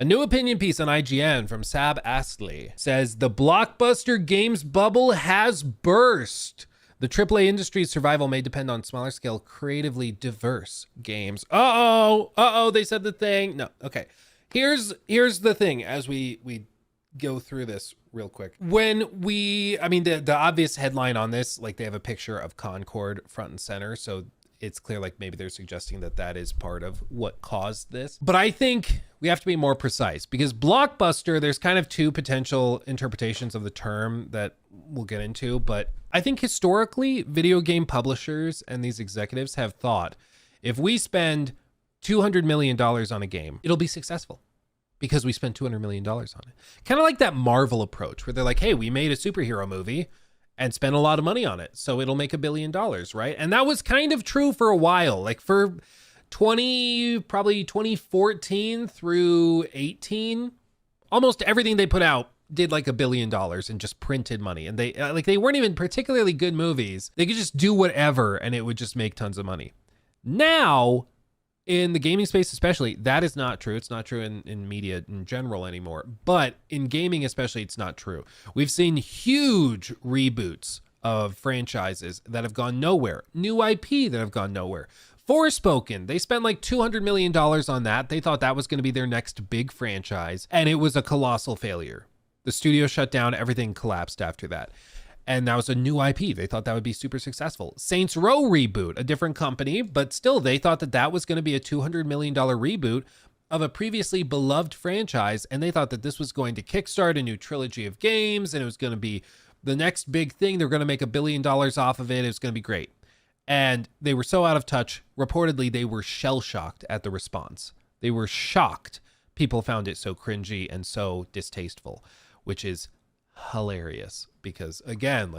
A new opinion piece on IGN from Sab Astley says the Blockbuster games bubble has burst. The AAA industry's survival may depend on smaller scale, creatively diverse games. They said the thing. No, okay. Here's the thing as we go through this real quick. The obvious headline on this, like they have a picture of Concord front and center, so it's clear like maybe they're suggesting that is part of what caused this. But I think we have to be more precise because Blockbuster, there's kind of two potential interpretations of the term that we'll get into. But I think historically, video game publishers and these executives have thought if we spend $200 million on a game, it'll be successful because we spent $200 million on it. Kind of like that Marvel approach where they're like, hey, we made a superhero movie and spent a lot of money on it, so it'll make $1 billion, right? And that was kind of true for a while. Like for probably 2014 through 18, almost everything they put out did like $1 billion and just printed money. And they weren't even particularly good movies. They could just do whatever and it would just make tons of money. Now, in the gaming space especially, that is not true. It's not true in media in general anymore. But in gaming especially, it's not true. We've seen huge reboots of franchises that have gone nowhere. New IP that have gone nowhere. Forspoken, they spent like $200 million on that. They thought that was going to be their next big franchise. And it was a colossal failure. The studio shut down. Everything collapsed after that. And that was a new IP. They thought that would be super successful. Saints Row reboot, a different company, but still they thought that was going to be a $200 million reboot of a previously beloved franchise. And they thought that this was going to kickstart a new trilogy of games and it was going to be the next big thing. They're going to make $1 billion off of it. It was going to be great. And they were so out of touch. Reportedly, they were shell-shocked at the response. They were shocked. People found it so cringy and so distasteful, which is hilarious because again,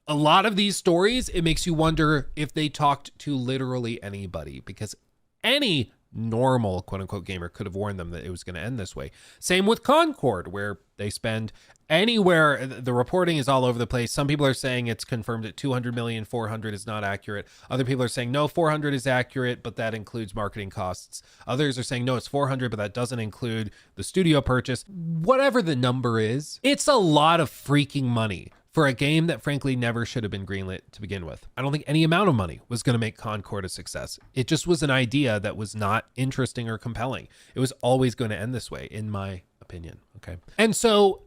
a lot of these stories, it makes you wonder if they talked to literally anybody because any normal quote unquote gamer could have warned them that it was going to end this way. Same with Concord, where they spend anywhere. The reporting is all over the place. Some people are saying it's confirmed at 200 million, 400 is not accurate. Other people are saying no, 400 is accurate, but that includes marketing costs. Others are saying no, it's 400, but that doesn't include the studio purchase. Whatever the number is, it's a lot of freaking money for a game that frankly never should have been greenlit to begin with. I don't think any amount of money was going to make Concord a success. It just was an idea that was not interesting or compelling. It was always going to end this way, in my opinion. Okay. And so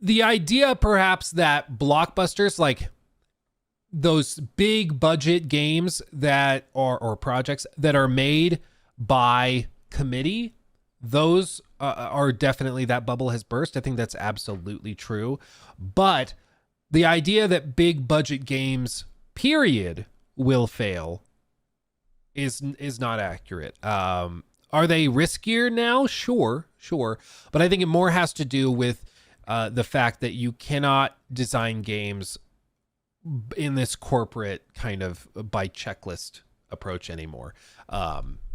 the idea perhaps that blockbusters, like those big budget games that are, or projects that are made by committee, those are definitely, that bubble has burst. I think that's absolutely true. But the idea that big budget games, period, will fail is not accurate. Are they riskier now? Sure. But I think it more has to do with the fact that you cannot design games in this corporate kind of by checklist approach anymore.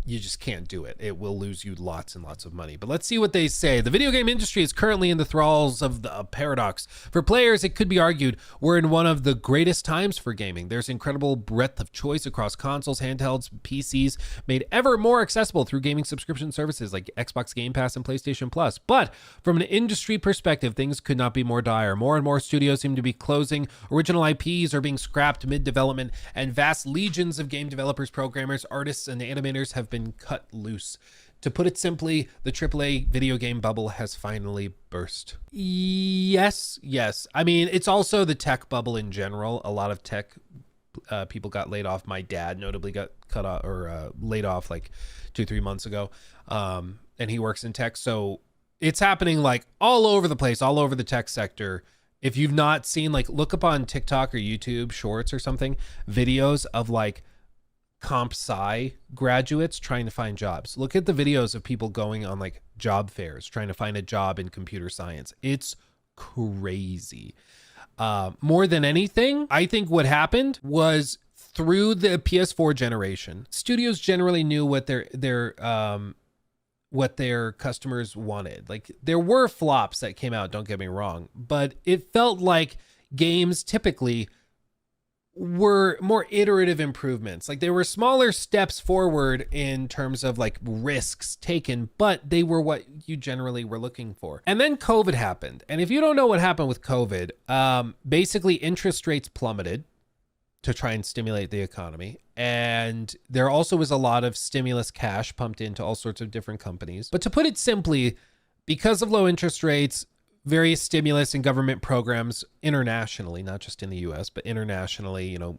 You just can't do it. It will lose you lots and lots of money. But let's see what they say. The video game industry is currently in the thralls of the paradox. For players, it could be argued we're in one of the greatest times for gaming. There's incredible breadth of choice across consoles, handhelds, PCs, made ever more accessible through gaming subscription services like Xbox Game Pass and PlayStation Plus. But from an industry perspective, things could not be more dire. More and more studios seem to be closing. Original IPs are being scrapped mid-development, and vast legions of game developers, programmers, artists, and animators have been cut loose. To put it simply, the AAA video game bubble has finally burst. Yes. I mean, it's also the tech bubble in general. A lot of tech people got laid off. My dad notably got cut off or laid off like 2-3 months ago. And he works in tech. So it's happening like all over the place, all over the tech sector. If you've not seen, like, look up on TikTok or YouTube Shorts or something, videos of like comp sci graduates trying to find jobs. Look at the videos of people going on like job fairs trying to find a job in computer science. It's crazy. More than anything, I think what happened was through the PS4 generation, studios generally knew what their customers wanted. Like, there were flops that came out, don't get me wrong, but it felt like games typically were more iterative improvements. Like they were smaller steps forward in terms of like risks taken, but they were what you generally were looking for. And then COVID happened. And if you don't know what happened with COVID, basically interest rates plummeted to try and stimulate the economy. And there also was a lot of stimulus cash pumped into all sorts of different companies. But to put it simply, because of low interest rates, various stimulus and government programs internationally, not just in the US, but internationally, you know,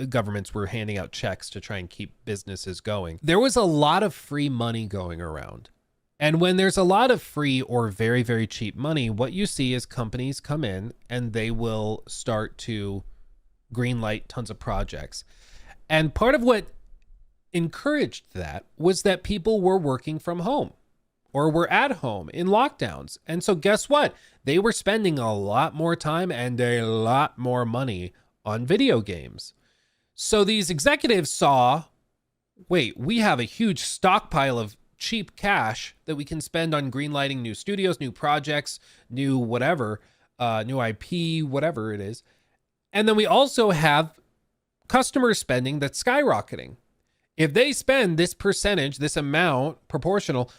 governments were handing out checks to try and keep businesses going. There was a lot of free money going around. And when there's a lot of free or very, very cheap money, what you see is companies come in and they will start to greenlight tons of projects. And part of what encouraged that was that people were working from home or were at home in lockdowns. And so guess what? They were spending a lot more time and a lot more money on video games. So these executives saw, wait, we have a huge stockpile of cheap cash that we can spend on greenlighting new studios, new projects, new whatever, new IP, whatever it is. And then we also have customer spending that's skyrocketing. If they spend this percentage, this amount proportional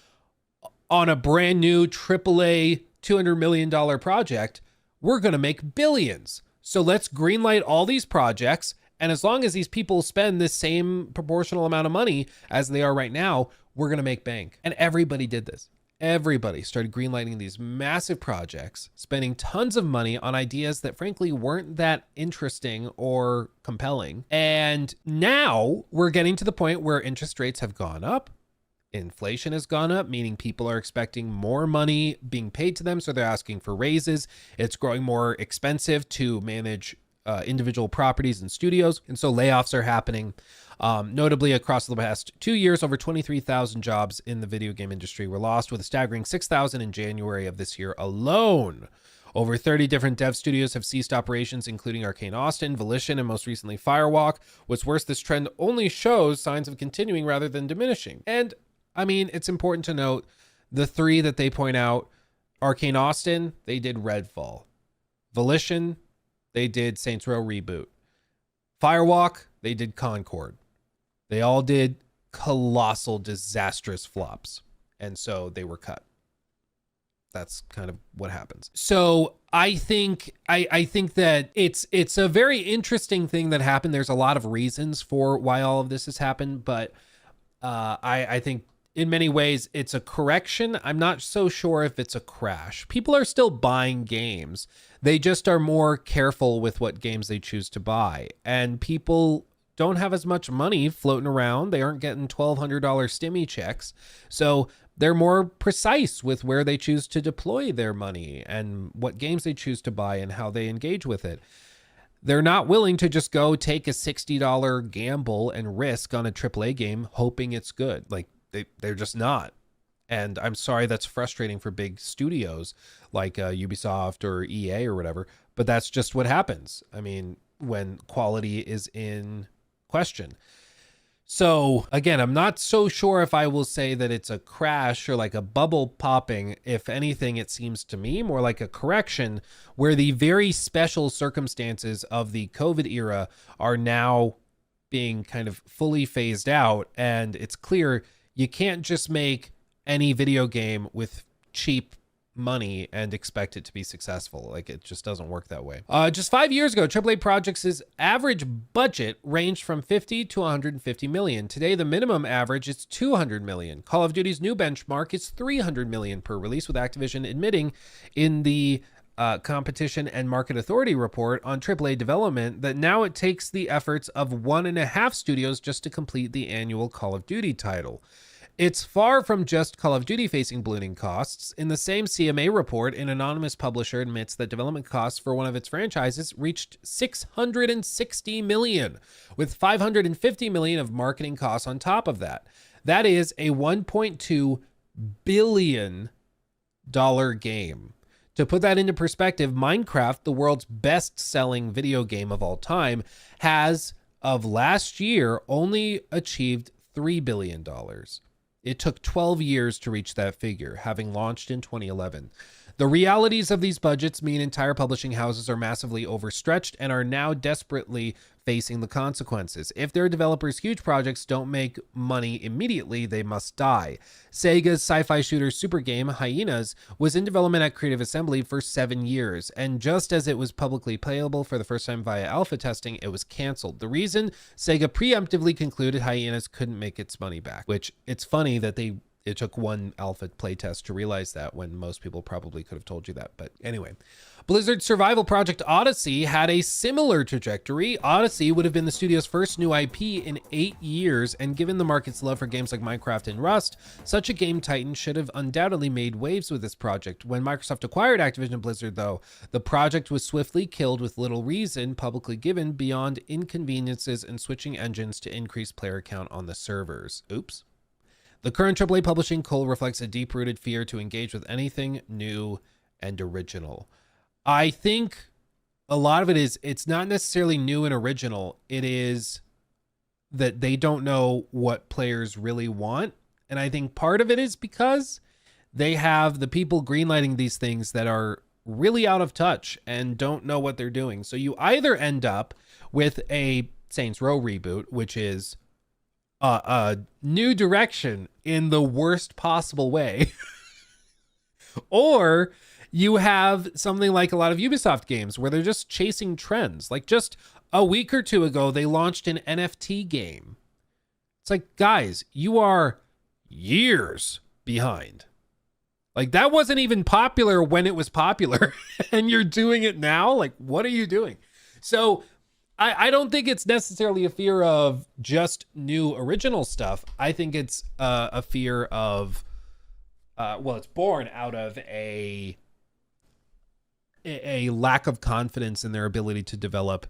on a brand new AAA $200 million project, we're going to make billions. So let's greenlight all these projects. And as long as these people spend the same proportional amount of money as they are right now, we're going to make bank. And everybody did this. Everybody started greenlighting these massive projects, spending tons of money on ideas that frankly weren't that interesting or compelling. And now we're getting to the point where interest rates have gone up. Inflation has gone up, meaning people are expecting more money being paid to them. So they're asking for raises. It's growing more expensive to manage individual properties and studios. And so layoffs are happening. Notably, across the past 2 years, over 23,000 jobs in the video game industry were lost, with a staggering 6,000 in January of this year alone. Over 30 different dev studios have ceased operations, including Arcane Austin, Volition, and most recently Firewalk. What's worse, this trend only shows signs of continuing rather than diminishing. And I mean, it's important to note the three that they point out: Arcane Austin, they did Redfall. Volition, they did Saints Row Reboot. Firewalk, they did Concord. They all did colossal, disastrous flops. And so they were cut. That's kind of what happens. So I think that it's a very interesting thing that happened. There's a lot of reasons for why all of this has happened, but I think in many ways it's a correction. I'm not so sure if it's a crash. People are still buying games. They just are more careful with what games they choose to buy. And people don't have as much money floating around. They aren't getting $1,200 stimmy checks. So they're more precise with where they choose to deploy their money and what games they choose to buy and how they engage with it. They're not willing to just go take a $60 gamble and risk on a AAA game hoping it's good. Like they're just not. And I'm sorry that's frustrating for big studios like Ubisoft or EA or whatever, but that's just what happens. I mean, when quality is in question. So again, I'm not so sure if I will say that it's a crash or like a bubble popping. If anything, it seems to me more like a correction where the very special circumstances of the COVID era are now being kind of fully phased out. And it's clear you can't just make any video game with cheap money and expect it to be successful. Like, it just doesn't work that way. Just 5 years ago, AAA projects' average budget ranged from 50 to 150 million. Today, the minimum average is 200 million. Call of Duty's new benchmark is 300 million per release, with Activision admitting in the Competition and Market Authority report on AAA development that now it takes the efforts of 1.5 studios just to complete the annual Call of Duty title. It's far from just Call of Duty facing ballooning costs. In the same CMA report, an anonymous publisher admits that development costs for one of its franchises reached 660 million, with 550 million of marketing costs on top of that. That is a $1.2 billion game. To put that into perspective, Minecraft, the world's best-selling video game of all time, has, of last year, only achieved $3 billion. It took 12 years to reach that figure, having launched in 2011. The realities of these budgets mean entire publishing houses are massively overstretched and are now desperately facing the consequences. If their developers' huge projects don't make money immediately, they must die. Sega's sci-fi shooter super game, Hyenas, was in development at Creative Assembly for 7 years, and just as it was publicly playable for the first time via alpha testing, it was canceled. The reason? Sega preemptively concluded Hyenas couldn't make its money back, which it's funny that it took one alpha playtest to realize that, when most people probably could have told you that. But anyway, Blizzard's survival project Odyssey had a similar trajectory. Odyssey would have been the studio's first new IP in 8 years, and given the market's love for games like Minecraft and Rust, such a game titan should have undoubtedly made waves with this project. When Microsoft acquired Activision Blizzard, though, the project was swiftly killed with little reason publicly given beyond inconveniences and switching engines to increase player count on the servers. Oops. The current AAA publishing cull reflects a deep-rooted fear to engage with anything new and original. I think a lot of it is, it's not necessarily new and original. It is that they don't know what players really want. And I think part of it is because they have the people greenlighting these things that are really out of touch and don't know what they're doing. So you either end up with a Saints Row reboot, which is a new direction in the worst possible way, or you have something like a lot of Ubisoft games where they're just chasing trends. Like just a week or two ago, they launched an NFT game. It's like, guys, you are years behind. Like that wasn't even popular when it was popular and you're doing it now. Like, what are you doing? So I don't think it's necessarily a fear of just new original stuff. I think it's a fear of, it's born out of a lack of confidence in their ability to develop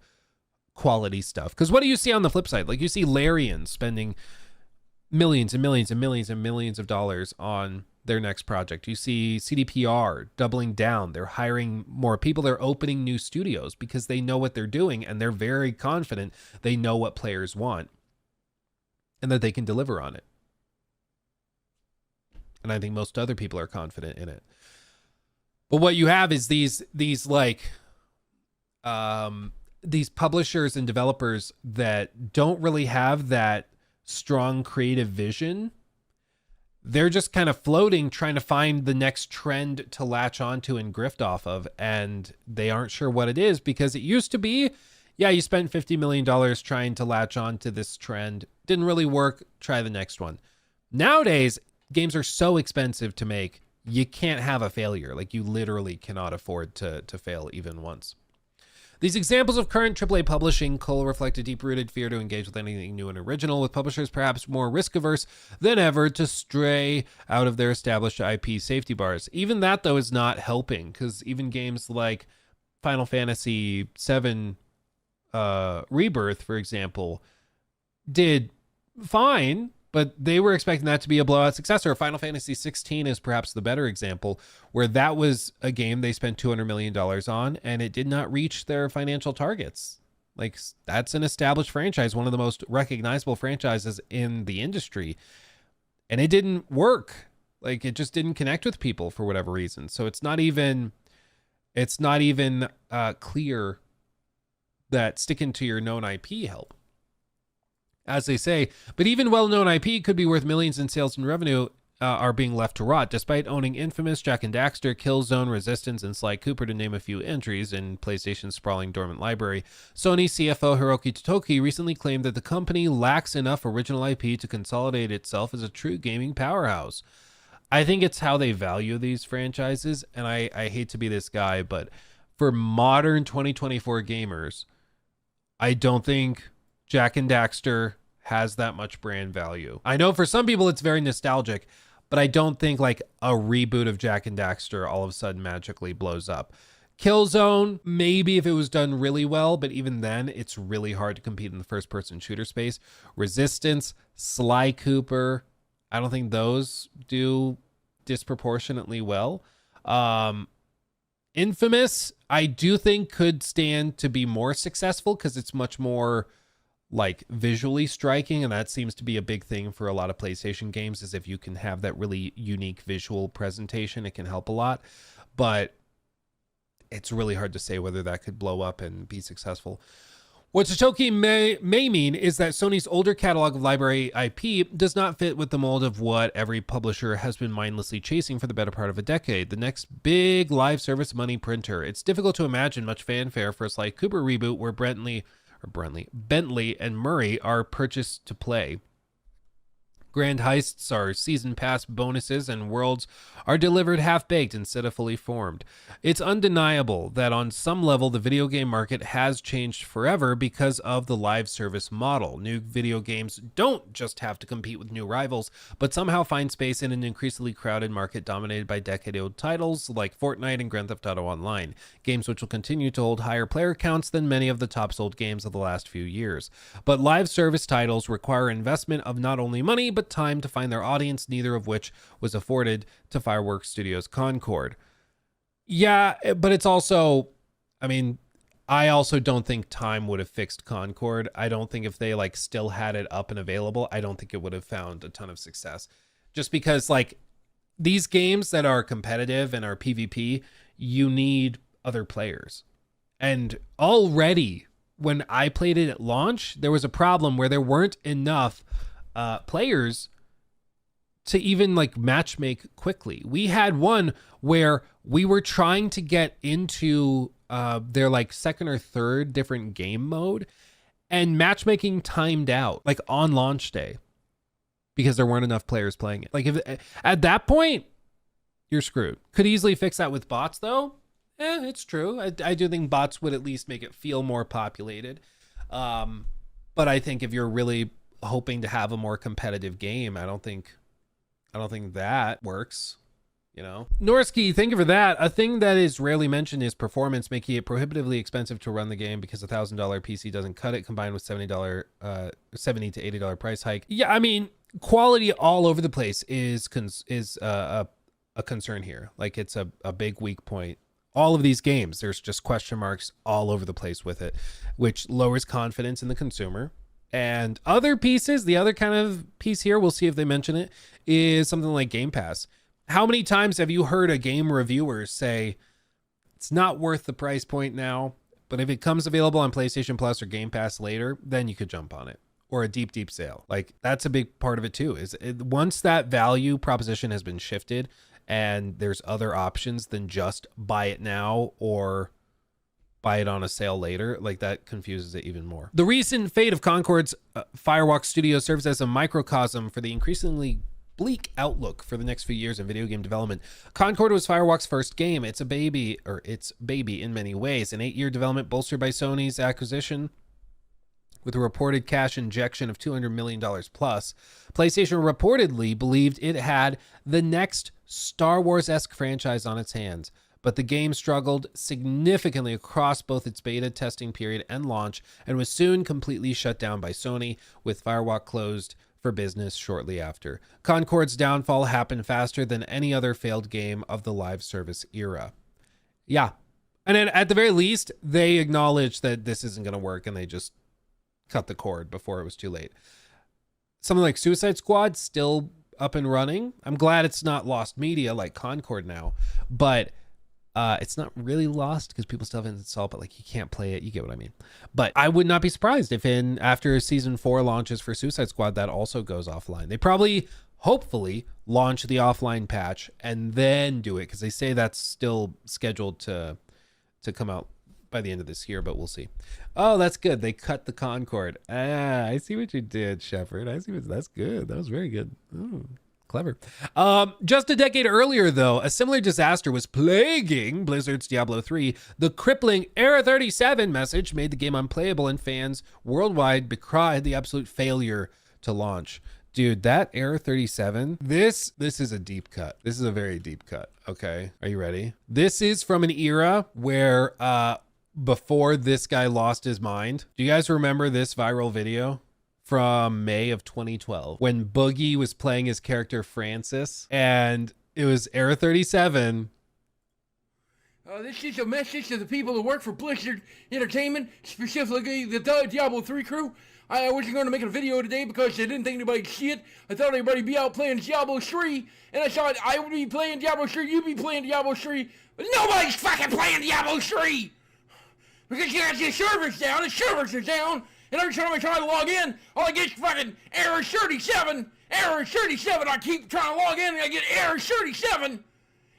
quality stuff. Because what do you see on the flip side? Like you see Larian spending millions and millions and millions and millions of dollars on their next project. You see CDPR doubling down. They're hiring more people. They're opening new studios because they know what they're doing and they're very confident they know what players want and that they can deliver on it. And I think most other people are confident in it. But what you have is these publishers and developers that don't really have that strong creative vision. They're just kind of floating, trying to find the next trend to latch onto and grift off of. And they aren't sure what it is, because it used to be, yeah, you spent $50 million trying to latch onto this trend. Didn't really work. Try the next one. Nowadays, games are so expensive to make. You can't have a failure. Like you literally cannot afford to fail even once. These examples of current AAA publishing cull reflect a deep-rooted fear to engage with anything new and original, with publishers perhaps more risk-averse than ever to stray out of their established IP safety bars. Even that, though, is not helping, because even games like Final Fantasy VII Rebirth, for example, did fine, but they were expecting that to be a blowout success. Or Final Fantasy 16 is perhaps the better example, where that was a game they spent $200 million on, and it did not reach their financial targets. Like, that's an established franchise, one of the most recognizable franchises in the industry, and it didn't work. Like, it just didn't connect with people for whatever reason. So it's not even clear that sticking to your known IP help. As they say, but even well-known IP could be worth millions in sales and revenue are being left to rot. Despite owning Infamous, Jak and Daxter, Killzone, Resistance, and Sly Cooper, to name a few entries in PlayStation's sprawling dormant library, Sony CFO Hiroki Totoki recently claimed that the company lacks enough original IP to consolidate itself as a true gaming powerhouse. I think it's how they value these franchises, and I hate to be this guy, but for modern 2024 gamers, I don't think Jak and Daxter has that much brand value. I know for some people it's very nostalgic, but I don't think like a reboot of Jak and Daxter all of a sudden magically blows up. Killzone, maybe if it was done really well, but even then it's really hard to compete in the first-person shooter space. Resistance, Sly Cooper, I don't think those do disproportionately well. Infamous, I do think could stand to be more successful because it's much more like visually striking, and that seems to be a big thing for a lot of PlayStation games, is if you can have that really unique visual presentation, it can help a lot. but it's really hard to say whether that could blow up and be successful. What Satoki may mean is that Sony's older catalog of library IP does not fit with the mold of what every publisher has been mindlessly chasing for the better part of a decade. The next big live service money printer. It's difficult to imagine much fanfare for a Sly Cooper reboot where Bentley and Murray are purchased to play. Grand heists are season pass bonuses, and worlds are delivered half-baked instead of fully formed. It's undeniable that on some level the video game market has changed forever because of the live service model. New video games don't just have to compete with new rivals, but somehow find space in an increasingly crowded market dominated by decade-old titles like Fortnite and Grand Theft Auto Online, games which will continue to hold higher player counts than many of the top-sold games of the last few years. But live service titles require investment of not only money, but time to find their audience, neither of which was afforded to Fireworks Studios' Concord. Yeah, but it's also, I mean, I also don't think time would have fixed Concord. I don't think if they like still had it up and available, I don't think it would have found a ton of success. Just because like these games that are competitive and are PvP, you need other players. And already when I played it at launch, there was a problem where there weren't enough players to even like matchmake quickly. We had one where we were trying to get into their like second or third different game mode, and matchmaking timed out like on launch day because there weren't enough players playing it. Like if at that point you're screwed. Could easily fix that with bots though. It's true. I do think bots would at least make it feel more populated. But I think if you're really hoping to have a more competitive game, I don't think that works, you know. Norsky, thank you for that. A thing that is rarely mentioned is performance, making it prohibitively expensive to run the game because $1,000 PC doesn't cut it, combined with $70 to $80 price hike. Yeah, I mean, quality all over the place is a concern here. Like it's a big weak point. All of these games, there's just question marks all over the place with it, which lowers confidence in the consumer. And other pieces, the other kind of piece here, we'll see if they mention it, is something like Game Pass. How many times have you heard a game reviewer say, it's not worth the price point now, but if it comes available on PlayStation Plus or Game Pass later, then you could jump on it. Or a deep sale. Like that's a big part of it too, is once that value proposition has been shifted and there's other options than just buy it now or buy it on a sale later, like that confuses it even more. The recent fate of Concord's Firewalk Studio serves as a microcosm for the increasingly bleak outlook for the next few years in video game development. Concord was Firewalk's first game. It's baby in many ways. An 8-year development bolstered by Sony's acquisition with a reported cash injection of $200 million plus. PlayStation reportedly believed it had the next Star Wars-esque franchise on its hands, but the game struggled significantly across both its beta testing period and launch, and was soon completely shut down by Sony, with Firewalk closed for business shortly after. Concord's downfall happened faster than any other failed game of the live service era. Yeah. And then at the very least, they acknowledged that this isn't going to work, and they just cut the cord before it was too late. Something like Suicide Squad still up and running. I'm glad it's not lost media like Concord now, but it's not really lost because people still haven't installed, but like you can't play it. You get what I mean? But I would not be surprised if after season 4 launches for Suicide Squad, that also goes offline. They probably, hopefully, launch the offline patch and then do it, because they say that's still scheduled to come out by the end of this year, but we'll see. Oh, that's good. They cut the Concord. I see what you did, Shepard. That's good. That was very good. Ooh. Clever. Just a decade earlier, though, a similar disaster was plaguing Blizzard's Diablo 3. The crippling Error 37 message made the game unplayable, and fans worldwide decried the absolute failure to launch. Dude, that Error 37, this is a deep cut. This is a very deep cut. Okay, are you ready? This is from an era where before this guy lost his mind. Do you guys remember this viral video from May of 2012 when Boogie was playing his character Francis, and it was Error 37? This is a message to the people who work for Blizzard Entertainment, specifically the Diablo 3 crew. I wasn't going to make a video today because I didn't think anybody'd see it. I thought everybody'd be out playing Diablo 3, and I thought I would be playing Diablo 3, you'd be playing Diablo 3, but nobody's fucking playing Diablo 3! Because you got your servers down, the servers are down, and every time I try to log in, all I get is fucking error 37, error 37, I keep trying to log in and I get error 37,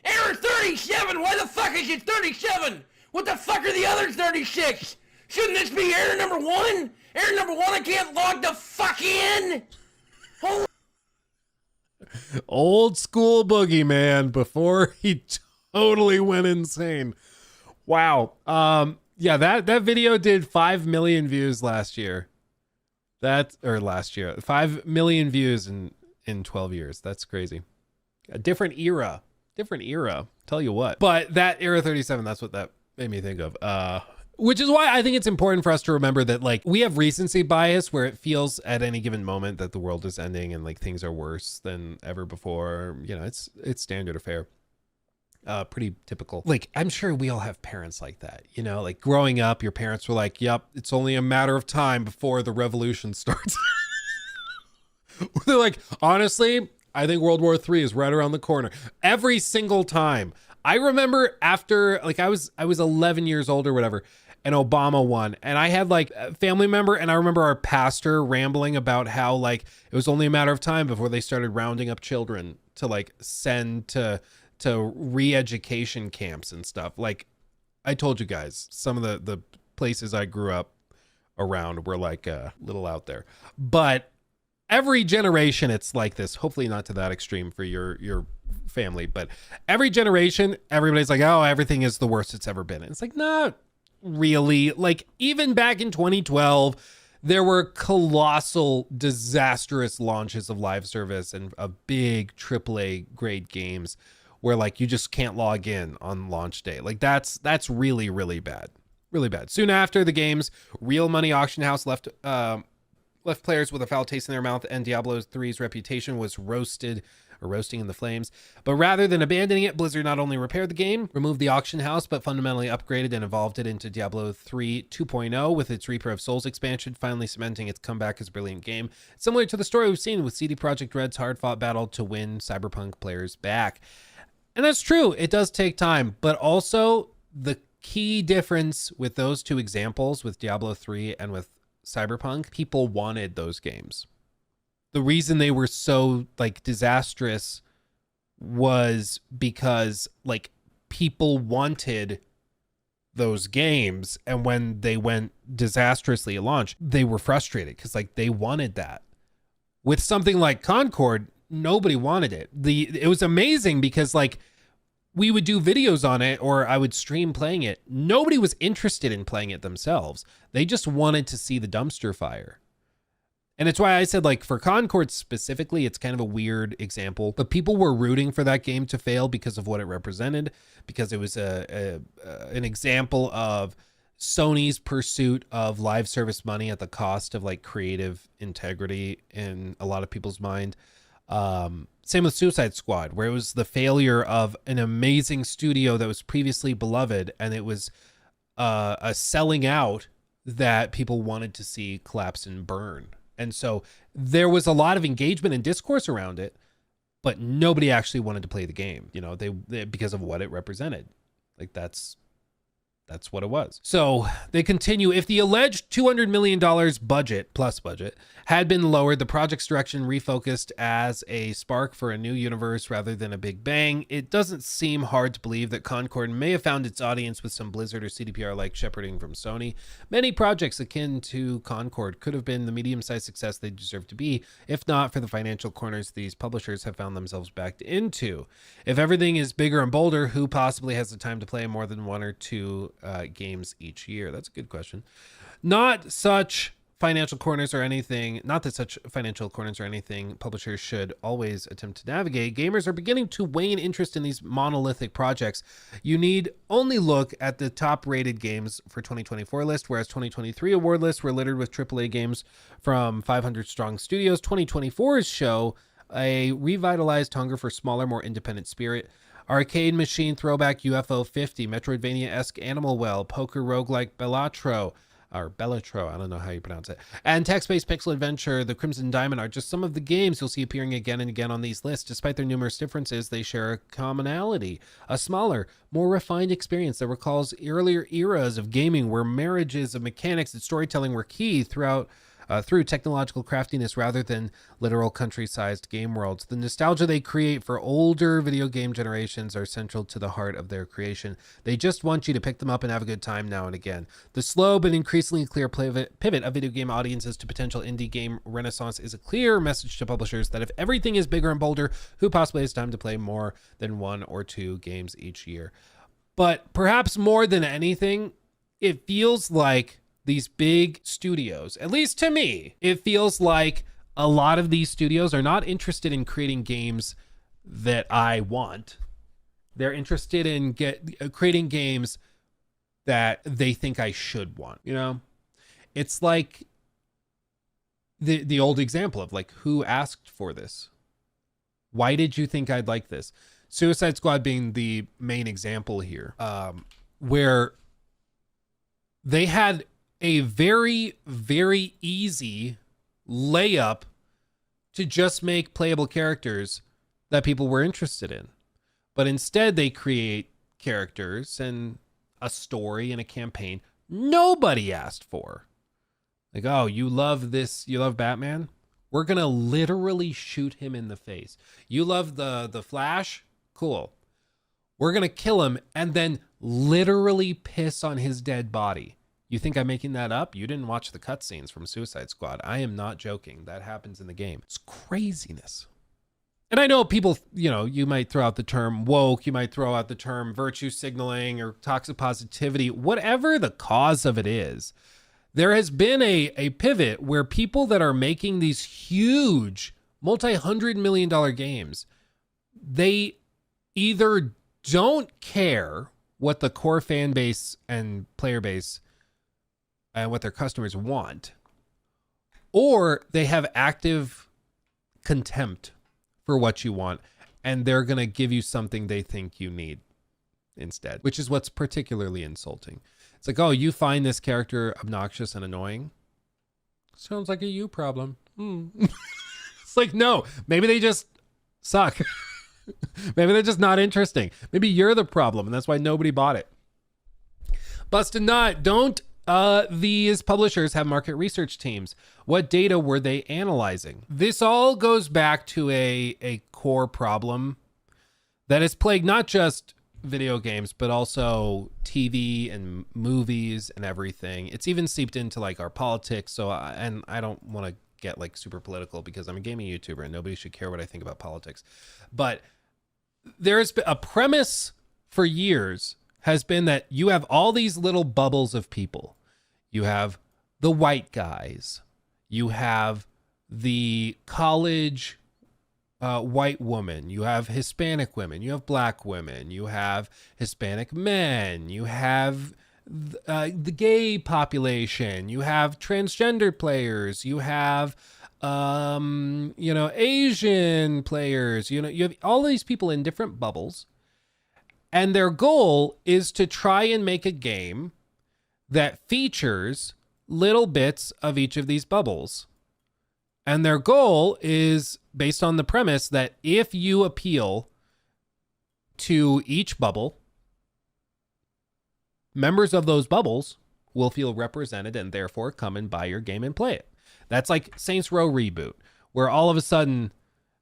error 37, why the fuck is it 37? What the fuck are the other 36? Shouldn't this be error number 1? Error number 1, I can't log the fuck in! Holy Old school boogeyman before he totally went insane. Wow. Yeah, that video did 5 million views last year. 5 million views in 12 years. That's crazy. A different era. Tell you what. But that era 37, that's what that made me think of. Which is why I think it's important for us to remember that, like, we have recency bias where it feels at any given moment that the world is ending and like things are worse than ever before. You know, it's standard affair. Pretty typical. Like, I'm sure we all have parents like that, you know, like growing up, your parents were like, yep, it's only a matter of time before the revolution starts. They're like, honestly, I think World War III is right around the corner. Every single time. I remember after, like, I was 11 years old or whatever, and Obama won, and I had like a family member, and I remember our pastor rambling about how like it was only a matter of time before they started rounding up children to like send to re-education camps and stuff. Like, I told you guys, some of the places I grew up around were like a little out there, but every generation it's like this. Hopefully not to that extreme for your family, but every generation, everybody's like, oh, everything is the worst it's ever been. And it's like, not really. Like, even back in 2012, there were colossal, disastrous launches of live service and of big AAA grade games where like you just can't log in on launch day. Like, that's really, really bad. Really bad. Soon after the game's real money auction house left players with a foul taste in their mouth, and Diablo 3's reputation was roasting in the flames. But rather than abandoning it, Blizzard not only repaired the game, removed the auction house, but fundamentally upgraded and evolved it into Diablo 3 2.0 with its Reaper of Souls expansion, finally cementing its comeback as a brilliant game. Similar to the story we've seen with CD Projekt Red's hard-fought battle to win Cyberpunk players back. And that's true. It does take time, but also the key difference with those two examples, with Diablo 3 and with Cyberpunk, people wanted those games. The reason they were so like disastrous was because like people wanted those games, and when they went disastrously at launch, they were frustrated because like they wanted that. With something like Concord, nobody wanted it. It was amazing because like we would do videos on it, or I would stream playing it. Nobody was interested in playing it themselves. They just wanted to see the dumpster fire. And it's why I said, like, for Concord specifically, it's kind of a weird example, but people were rooting for that game to fail because of what it represented, because it was an example of Sony's pursuit of live service money at the cost of like creative integrity in a lot of people's mind. Same with Suicide Squad, where it was the failure of an amazing studio that was previously beloved, and it was a selling out that people wanted to see collapse and burn. And so there was a lot of engagement and discourse around it, but nobody actually wanted to play the game, you know, they because of what it represented. Like, that's what it was. So they continue. If the alleged $200 million budget had been lowered, the project's direction refocused as a spark for a new universe rather than a big bang, it doesn't seem hard to believe that Concord may have found its audience with some Blizzard or CDPR-like shepherding from Sony. Many projects akin to Concord could have been the medium-sized success they deserve to be, if not for the financial corners these publishers have found themselves backed into. If everything is bigger and bolder, who possibly has the time to play more than one or two games each year? That's a good question. Not that such financial corners or anything publishers should always attempt to navigate. Gamers are beginning to wane interest in these monolithic projects. You need only look at the top rated games for 2024 list, whereas 2023 award lists were littered with AAA games from 500 strong studios. 2024's show a revitalized hunger for smaller, more independent spirit. Arcade machine throwback UFO 50, Metroidvania-esque Animal Well, poker roguelike Bellatro, or Bellatro, I don't know how you pronounce it, and text-based pixel adventure, The Crimson Diamond are just some of the games you'll see appearing again and again on these lists. Despite their numerous differences, they share a commonality, a smaller, more refined experience that recalls earlier eras of gaming where marriages of mechanics and storytelling were key through technological craftiness rather than literal country-sized game worlds. The nostalgia they create for older video game generations are central to the heart of their creation. They just want you to pick them up and have a good time now and again. The slow but increasingly clear pivot of video game audiences to potential indie game renaissance is a clear message to publishers that if everything is bigger and bolder, who possibly has time to play more than 1 or 2 games each year? But perhaps more than anything, it feels like these big studios, at least to me, it feels like a lot of these studios are not interested in creating games that I want. They're interested in creating games that they think I should want, you know? It's like the old example of like, who asked for this? Why did you think I'd like this? Suicide Squad being the main example here, where they had a very, very easy layup to just make playable characters that people were interested in. But instead they create characters and a story and a campaign nobody asked for. Like, oh, you love this, you love Batman? We're gonna literally shoot him in the face. You love the Flash? Cool. We're gonna kill him and then literally piss on his dead body. You think I'm making that up? You didn't watch the cutscenes from Suicide Squad. I am not joking. That happens in the game. It's craziness. And I know people, you know, you might throw out the term woke, you might throw out the term virtue signaling or toxic positivity, whatever the cause of it is. There has been a pivot where people that are making these huge multi-$100 million games, they either don't care what the core fan base and player base and what their customers want, or they have active contempt for what you want, and they're going to give you something they think you need instead, which is what's particularly insulting. It's like, oh, you find this character obnoxious and annoying? Sounds like a you problem. It's like, no, maybe they just suck. Maybe they're just not interesting. Maybe you're the problem, and that's why nobody bought it. Bust a nut. Don't these publishers have market research teams? What data were they analyzing? This all goes back to a core problem that has plagued not just video games, but also TV and movies and everything. It's even seeped into like our politics. So, and I don't want to get like super political because I'm a gaming YouTuber and nobody should care what I think about politics. But there's been a premise for years has been that you have all these little bubbles of people. You have the white guys. You have the college white woman. You have Hispanic women. You have black women. You have Hispanic men. You have the gay population. You have transgender players. You have Asian players. You have all these people in different bubbles. And their goal is to try and make a game that features little bits of each of these bubbles. And their goal is based on the premise that if you appeal to each bubble, members of those bubbles will feel represented and therefore come and buy your game and play it. That's like Saints Row Reboot, where all of a sudden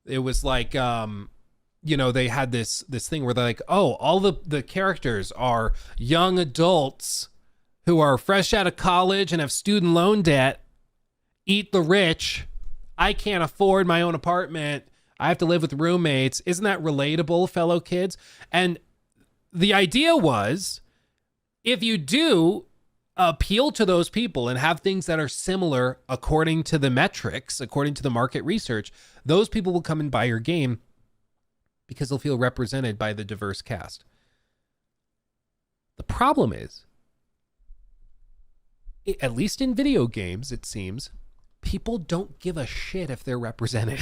it was like, they had this thing where they're like, oh, all the characters are young adults who are fresh out of college and have student loan debt, eat the rich. I can't afford my own apartment. I have to live with roommates. Isn't that relatable, fellow kids? And the idea was, if you do appeal to those people and have things that are similar according to the metrics, according to the market research, those people will come and buy your game because they'll feel represented by the diverse cast. The problem is, at least in video games, it seems, people don't give a shit if they're represented.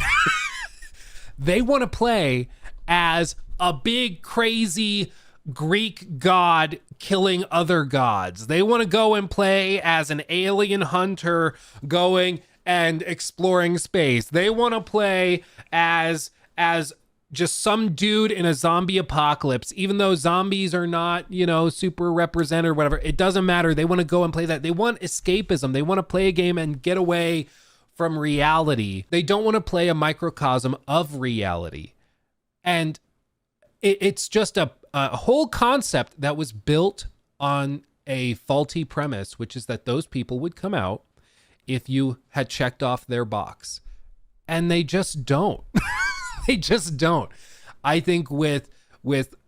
They want to play as a big, crazy, Greek god killing other gods. They want to go and play as an alien hunter going and exploring space. They want to play as just some dude in a zombie apocalypse, even though zombies are not, you know, super represented or whatever. It doesn't matter. They want to go and play that. They want escapism. They want to play a game and get away from reality. They don't want to play a microcosm of reality. And it's just a whole concept that was built on a faulty premise, which is that those people would come out if you had checked off their box. And they just don't. They just don't. I think with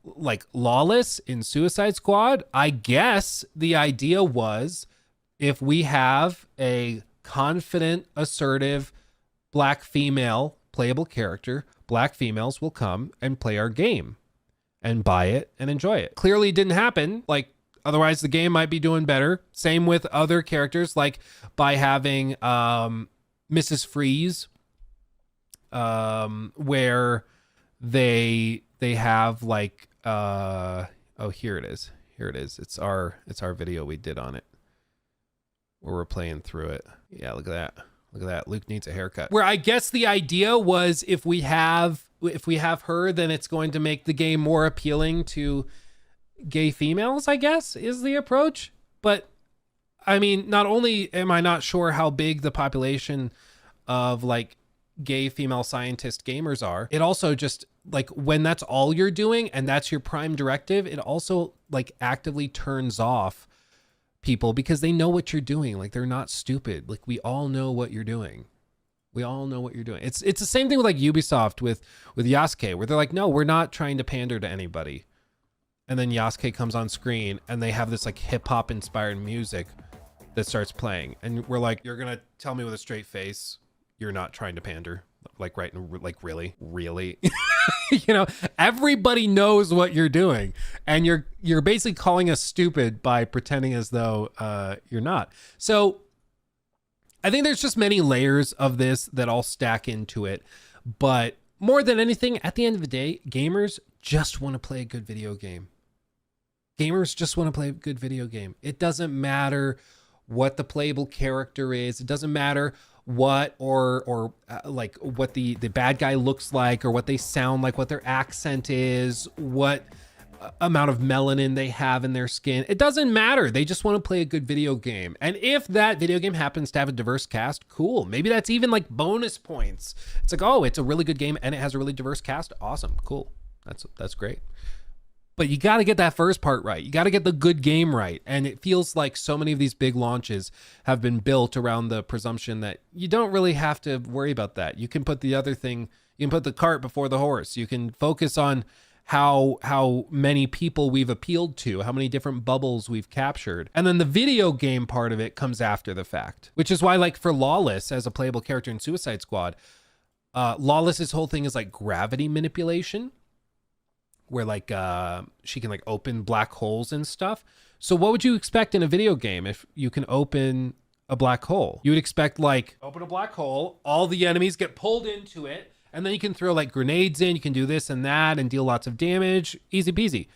like Lawless in Suicide Squad, I guess the idea was if we have a confident, assertive black female playable character, black females will come and play our game and buy it and enjoy it. Clearly it didn't happen. Like, otherwise the game might be doing better. Same with other characters, like by having Mrs. Freeze, where they have like oh, here it is. It's our video we did on it where we're playing through it. Yeah, look at that. Luke needs a haircut. Where I guess the idea was if we have her, then it's going to make the game more appealing to gay females, I guess, is the approach. But I mean, not only am I not sure how big the population of like gay female scientist gamers are, it also just like when that's all you're doing and that's your prime directive, it also like actively turns off people because they know what you're doing. Like, they're not stupid. Like, we all know what you're doing. It's the same thing with like Ubisoft with Yasuke, where they're like, no, we're not trying to pander to anybody. And then Yasuke comes on screen and they have this like hip hop inspired music that starts playing. And we're like, you're going to tell me with a straight face you're not trying to pander? Like, right? Like, really? You know, everybody knows what you're doing, and you're basically calling us stupid by pretending as though you're not. So I think there's just many layers of this that all stack into it. But more than anything, at the end of the day, gamers just want to play a good video game. It doesn't matter what the playable character is. It doesn't matter what or like what the bad guy looks like, or what they sound like, what their accent is, what amount of melanin they have in their skin. It doesn't matter. They just want to play a good video game. And if that video game happens to have a diverse cast, cool. Maybe that's even like bonus points. It's like, oh, it's a really good game and it has a really diverse cast. Awesome. Cool. That's great. But you got to get that first part right. You got to get the good game right. And it feels like so many of these big launches have been built around the presumption that you don't really have to worry about that. You can put the other thing, you can put the cart before the horse. You can focus on how many people we've appealed to, how many different bubbles we've captured. And then the video game part of it comes after the fact, which is why, like, for Lawless as a playable character in Suicide Squad, Lawless's whole thing is like gravity manipulation, where like she can like open black holes and stuff. So what would you expect in a video game if you can open a black hole? You would expect like open a black hole, all the enemies get pulled into it, and then you can throw like grenades in, you can do this and that and deal lots of damage, easy peasy.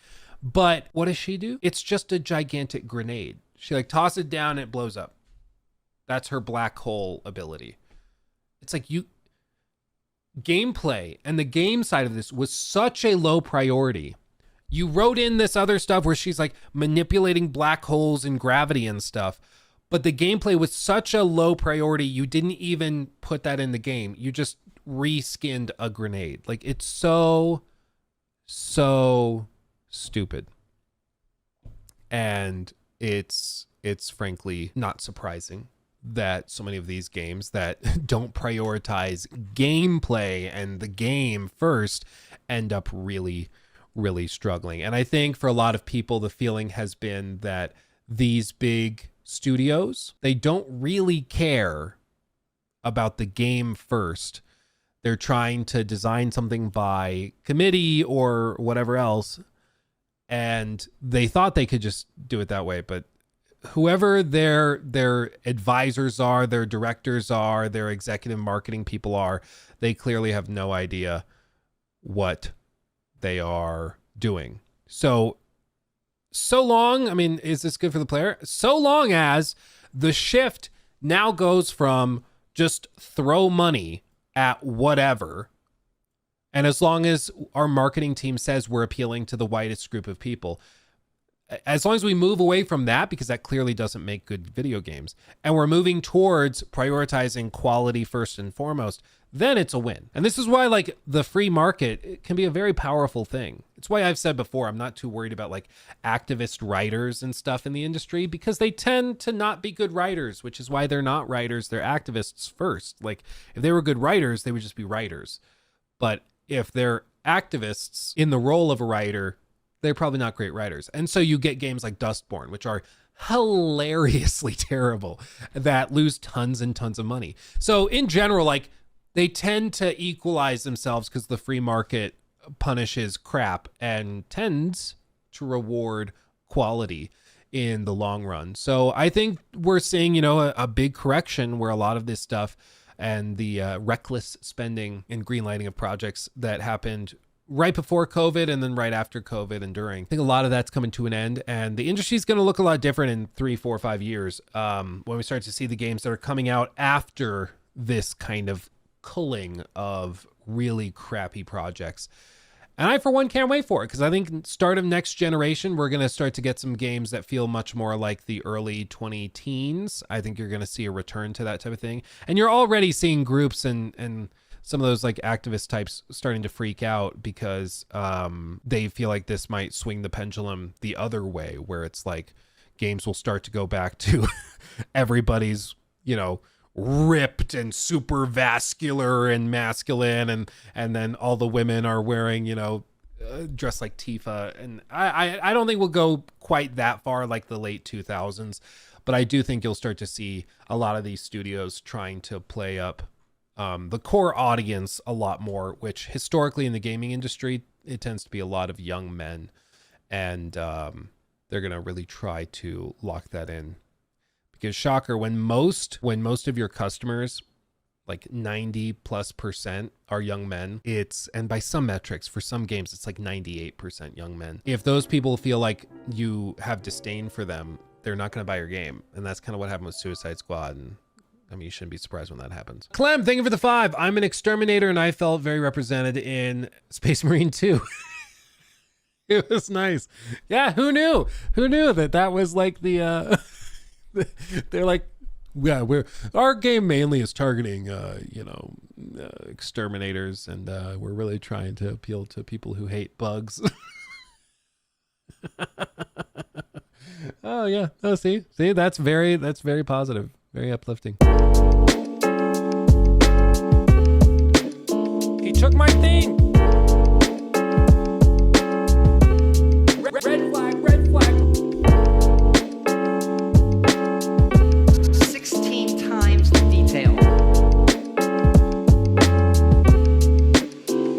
But what does she do? It's just a gigantic grenade. She like tosses it down and it blows up. That's her black hole ability. It's like gameplay and the game side of this was such a low priority. You wrote in this other stuff where she's like manipulating black holes and gravity and stuff, but the gameplay was such a low priority, you didn't even put that in the game. You just reskinned a grenade. Like, it's so stupid. And it's frankly not surprising that so many of these games that don't prioritize gameplay and the game first end up really, really struggling. And I think for a lot of people, the feeling has been that these big studios, they don't really care about the game first. They're trying to design something by committee or whatever else, and they thought they could just do it that way, but whoever their advisors are, their directors are, their executive marketing people are, they clearly have no idea what they are doing. So So long, I mean, is this good for the player? So long as the shift now goes from just throw money at whatever, and as long as our marketing team says we're appealing to the widest group of people, as long as we move away from that, because that clearly doesn't make good video games, and we're moving towards prioritizing quality first and foremost, then it's a win. And this is why, like, the free market, it can be a very powerful thing. It's why I've said before, I'm not too worried about like activist writers and stuff in the industry, because they tend to not be good writers, which is why they're not writers. They're activists first. Like, if they were good writers, they would just be writers. But if they're activists in the role of a writer, they're probably not great writers. And so you get games like Dustborn, which are hilariously terrible, that lose tons and tons of money. So in general, like, they tend to equalize themselves because the free market punishes crap and tends to reward quality in the long run. So I think we're seeing, you know, a big correction where a lot of this stuff and the reckless spending and greenlighting of projects that happened right before COVID and then right after COVID and during, I think a lot of that's coming to an end, and the industry is going to look a lot different in 3, 4, 5 years when we start to see the games that are coming out after this kind of culling of really crappy projects. And I, for one, can't wait for it, because I think start of next generation, we're going to start to get some games that feel much more like the early 2010s. I think you're going to see a return to that type of thing. And you're already seeing groups and some of those like activist types starting to freak out because they feel like this might swing the pendulum the other way, where it's like games will start to go back to everybody's, you know, ripped and super vascular and masculine, and then all the women are wearing, you know, dressed like Tifa. And I don't think we'll go quite that far like the late 2000s, but I do think you'll start to see a lot of these studios trying to play up the core audience a lot more, which historically in the gaming industry, it tends to be a lot of young men, and they're going to really try to lock that in. Because shocker, when most of your customers, like 90+% are young men, and by some metrics, for some games, it's like 98% young men. If those people feel like you have disdain for them, they're not going to buy your game. And that's kind of what happened with Suicide Squad. And I mean, you shouldn't be surprised when that happens. Clem, thank you for the 5. I'm an exterminator and I felt very represented in Space Marine 2. It was nice. Yeah, who knew? Who knew that was like the... They're like, yeah, our game mainly is targeting, exterminators, and we're really trying to appeal to people who hate bugs. Oh yeah, oh see, that's very positive, very uplifting. He took my thing.